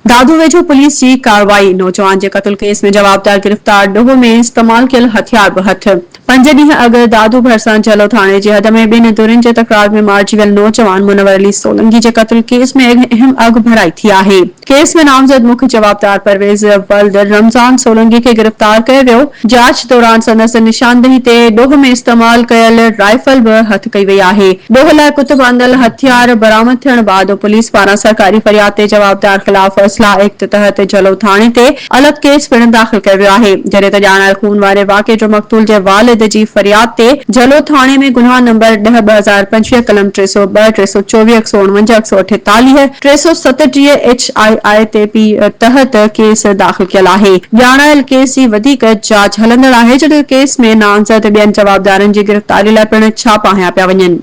दादू वेझो पुलिस की कार्रवाई। नौजवान के कत्ल केस में जवाबदार गिरफ्तार। डोह में इस्तेमाल कयल हथियार बि हथ। 5 ॾींहं अॻु दादू भरिसां जलो थाणे जे हद में ॿिनि धुरनि जे तकरार में मारिजी वियल नौजवान मुनवर अली सोलंकी जे कत्ल केस में अहम अॻु भराई थी आहे। केस में नामज़द मुख्य जवाबदार परवेज़ वल्द रमज़ान सोलंकी खे गिरफ्तार कयो वियो। जांच दौरान संदसि निशानदेही ते डोह में इस्तेमाल कयल राइफल बि हथ कई वई आहे। डोह लाइ कुतुब आंदल हथियार बरामद थियण बाद पुलिस पारां सरकारी फरियाद ते जवाबदार ख़िलाफ़ असला एक्ट तहत जलो थाणे ते अलॻि केस पिणु दाख़िल कयो वियो आहे। जॾहिं त ॼाणायल खून वारे वाक़े जो मक़तूल जे वालिद जी फरियाद ते जलो थाणे में गुनाह नंबर 10/2025 कलम 302, 324, 149, 148, 337 HII ते तहत केस दाख़िल कयल आहे। ॼाणायल केस जी वधीक जांच हलंदड़ आहे, जॾहिं केस में नामज़द ॿियनि जवाबदारनि जी गिरफ़्तारी लाइ पिणु छापा हया पिया वञनि।